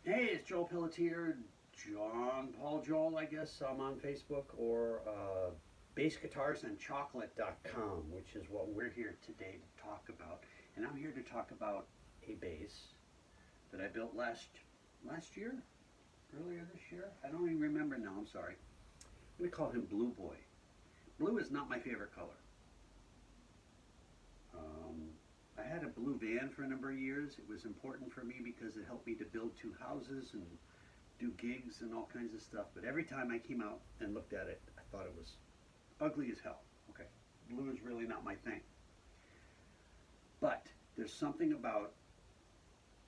Hey, it's Joel Pelletier, John Paul Joel, I guess I'm on Facebook, or bassguitarsandchocolate.com, which is what we're here today to talk about. And I'm here to talk about a bass that I built last year, earlier this year. I don't even remember now, I'm sorry. I'm going to call him Blue Boy. Blue is not my favorite color. I had a blue van for a number of years. It was important for me because it helped me to build two houses and do gigs and all kinds of stuff. But every time I came out and looked at it, I thought it was ugly as hell. Okay, blue is really not my thing. But there's something about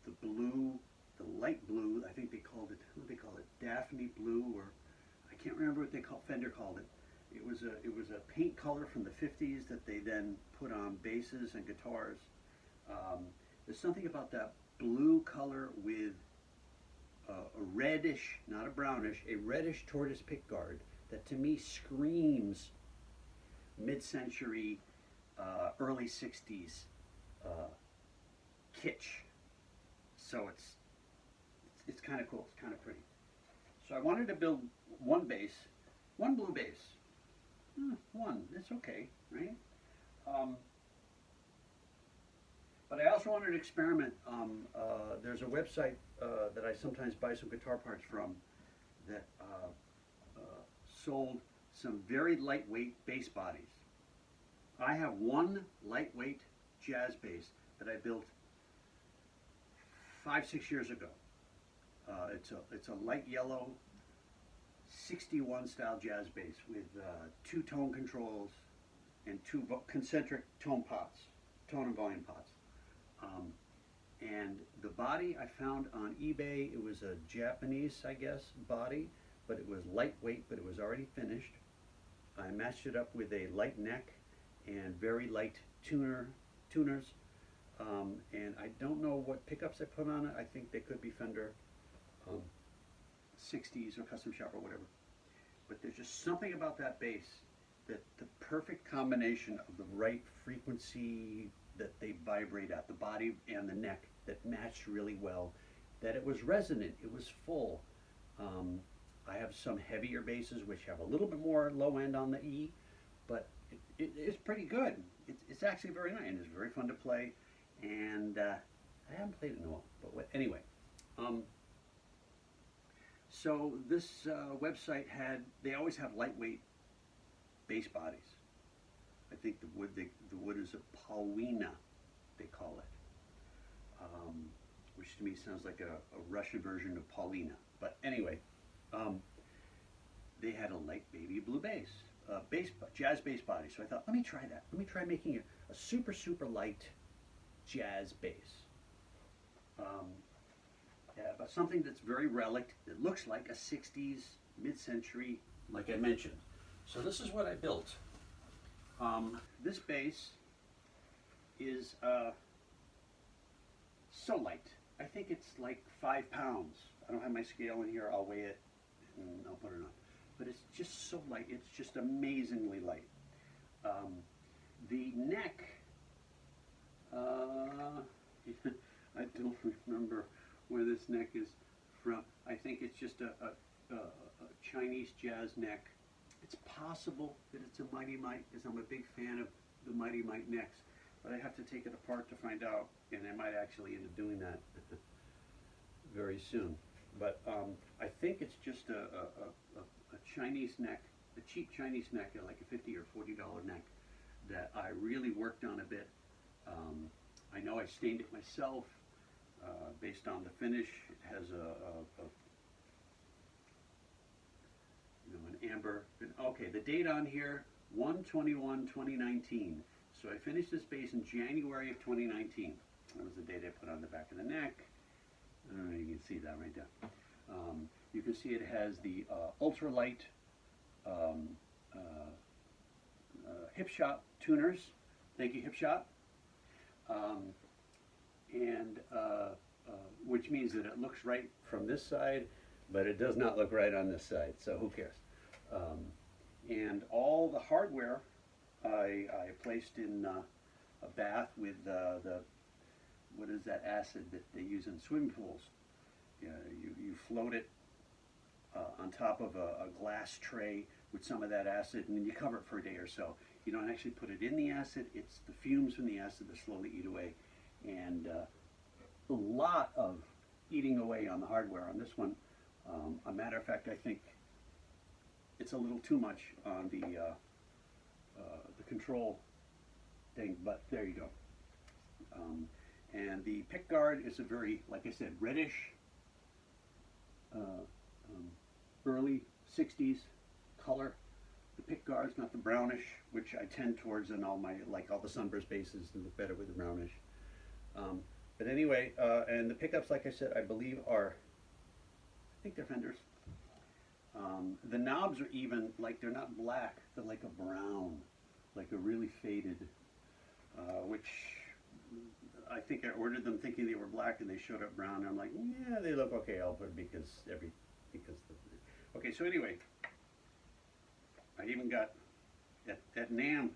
the blue, the light blue. I think they called it, what do they call it? Daphne blue, or I can't remember what Fender called it. It was a paint color from the 50s that they then put on basses and guitars. There's something about that blue color with a reddish, not a brownish, a reddish tortoise pickguard that to me screams mid-century, early 60s kitsch. So it's kind of cool, it's kind of pretty. So I wanted to build one bass, one blue bass. One, it's okay, right? But I also wanted to experiment. There's a website that I sometimes buy some guitar parts from that sold some very lightweight bass bodies. I have one lightweight jazz bass that I built 5-6 years ago. It's a light yellow 61 style jazz bass with two tone controls and two concentric tone and volume pots. And the body I found on eBay, it was a Japanese, I guess, body, but it was lightweight, but it was already finished. I matched it up with a light neck and very light tuners. And I don't know what pickups I put on it. I think they could be Fender 60s or Custom Shop or whatever. But there's just something about that bass, that the perfect combination of the right frequency that they vibrate at, the body and the neck, that matched really well, that it was resonant, it was full. I have some heavier basses which have a little bit more low end on the E, but it's pretty good. It's actually very nice, and it's very fun to play, and I haven't played it in a while, but anyway. So this website they always have lightweight bass bodies. I think the wood is a Paulina, they call it, which to me sounds like a Russian version of Paulina. But anyway, they had a light baby blue bass, jazz bass body. So I thought, let me try that. Let me try making a super, super light jazz bass. Yeah, but something that's very relic, that looks like a 60s, mid-century, like I mentioned. So this is what I built. This bass is so light. I think it's like 5 pounds. I don't have my scale in here. I'll weigh it and I'll put it on. But it's just so light. It's just amazingly light. The neck, I don't remember where this neck is from. I think it's just a Chinese jazz neck. It's possible that it's a Mighty Mite, because I'm a big fan of the Mighty Mite necks, but I have to take it apart to find out, and I might actually end up doing that very soon. But I think it's just a Chinese neck, a cheap Chinese neck, like a $50 or $40 neck, that I really worked on a bit. I know I stained it myself based on the finish. It has an amber. Okay, the date on here, 1/21/2019. So I finished this bass in January of 2019. That was the date I put on the back of the neck. You can see that right there. You can see it has the ultralight Hip Shop tuners. Thank you, Hip Shop. Which means that it looks right from this side, but it does not look right on this side, so who cares? And all the hardware I placed in a bath with what is that acid that they use in swimming pools? You float it on top of a glass tray with some of that acid, and then you cover it for a day or so. You don't actually put it in the acid, it's the fumes from the acid that slowly eat away. And a lot of eating away on the hardware on this one. A matter of fact, I think it's a little too much on the control thing, but there you go. And the pick guard is a very, like I said, reddish, early 60s color. The pick guard's not the brownish, which I tend towards in all my, like all the sunburst basses, and look better with the brownish. But anyway, and the pickups, like I said, I believe are, I think they're Fenders. The knobs are even, like they're not black, they're like a brown, like a really faded, which I think I ordered them thinking they were black and they showed up brown. And I'm like, yeah, they look okay, I'll put because okay, so anyway, I even got, at NAMM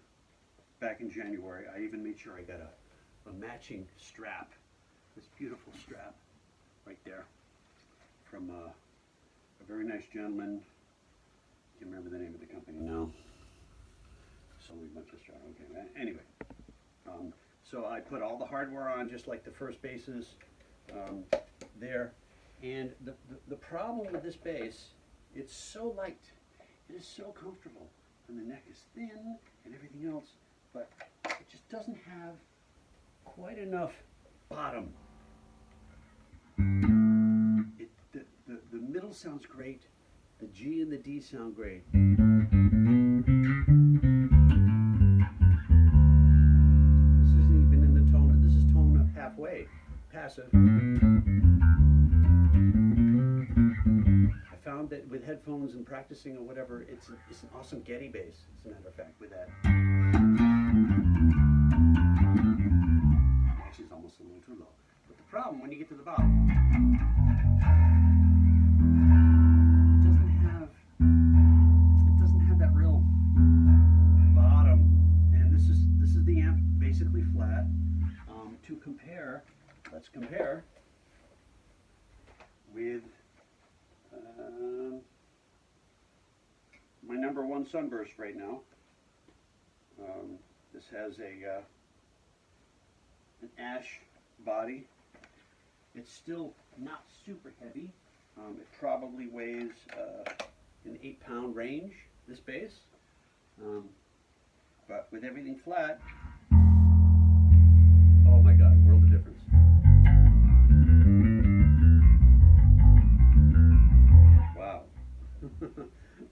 back in January, I even made sure I got a matching strap, this beautiful strap right there from a very nice gentleman. Can't remember the name of the company now. Sold me a bunch of strap. Okay, anyway. So I put all the hardware on just like the first basses there. And the problem with this bass, it's so light. It is so comfortable. And the neck is thin and everything else, but it just doesn't have quite enough bottom. The middle sounds great. The G and the D sound great. This isn't even in the tone. This is tone up halfway, passive. I found that with headphones and practicing or whatever, it's an awesome Getty bass, as a matter of fact, with that. Actually, it's almost a little too low. But the problem, when you get to the bottom, it doesn't have that real bottom. And this is the amp basically flat. To compare, let's compare with my number one Sunburst right now. This has an ash body. It's still not super heavy. It probably weighs an 8-pound range, this bass. But with everything flat, oh my God, world of difference. Wow.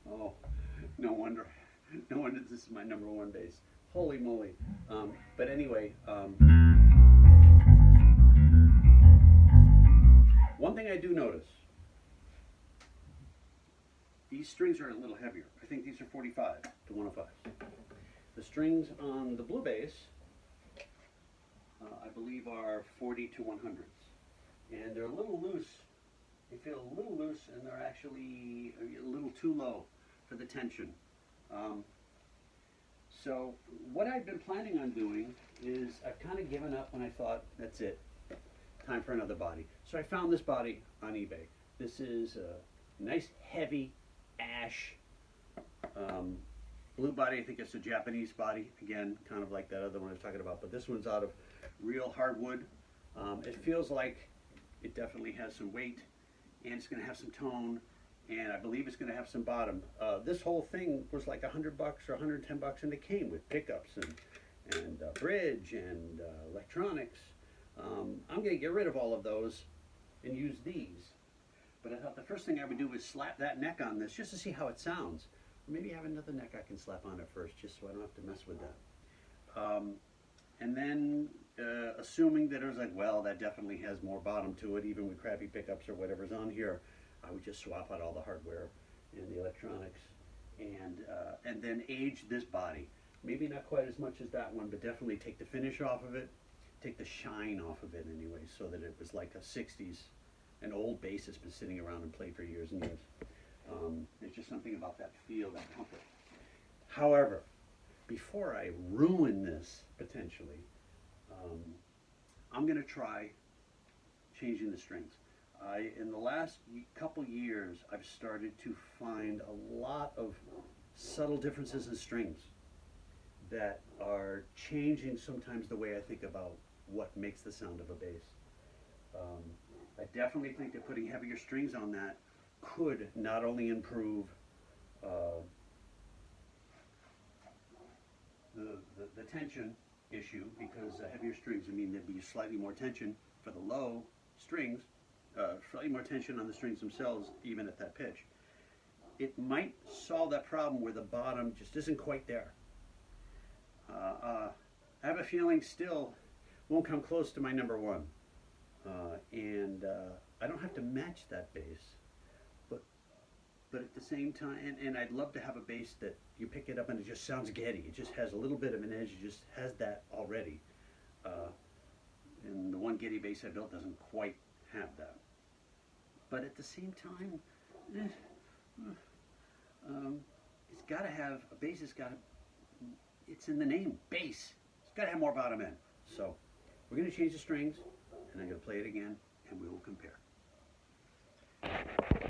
Oh, no wonder this is my number one bass. Holy moly. But anyway, one thing I do notice, these strings are a little heavier. I think these are 45 to 105. The strings on the blue bass, I believe, are 40 to 100s. And they're a little loose. They feel a little loose, and they're actually a little too low for the tension. So what I've been planning on doing is I've kind of given up when I thought, that's it, time for another body. So I found this body on eBay. This is a nice heavy ash blue body. I think it's a Japanese body, again, kind of like that other one I was talking about, but this one's out of real hardwood. It feels like it definitely has some weight, and it's going to have some tone, and I believe it's going to have some bottom. This whole thing was like $100 or $110, and it came with pickups and bridge and electronics. I'm going to get rid of all of those and use these. But I thought the first thing I would do was slap that neck on this just to see how it sounds. Or maybe have another neck I can slap on it first, just so I don't have to mess with that. And then assuming that it was like, well, that definitely has more bottom to it, even with crappy pickups or whatever's on here, I would just swap out all the hardware and the electronics, and then age this body. Maybe not quite as much as that one, but definitely take the finish off of it, take the shine off of it anyway, so that it was like a 60s, an old bass that's been sitting around and played for years and years. There's just something about that feel, that comfort. However, before I ruin this, potentially, I'm going to try changing the strings. In the last couple years, I've started to find a lot of subtle differences in strings that are changing sometimes the way I think about what makes the sound of a bass. Um, I definitely think that putting heavier strings on that could not only improve uh, the tension issue, because heavier strings would mean there'd be slightly more tension for the low strings, slightly more tension on the strings themselves, even at that pitch. It might solve that problem where the bottom just isn't quite there. I have a feeling still won't come close to my number one. And I don't have to match that bass, but at the same time, and I'd love to have a bass that you pick it up and it just sounds Getty. It just has a little bit of an edge. It just has that already. Uh, and the one Getty bass I built doesn't quite have that. But at the same time, it's got to have a bass. Has got to. It's in the name, bass. It's got to have more bottom end. So we're going to change the strings, and I'm going to play it again, and we will compare.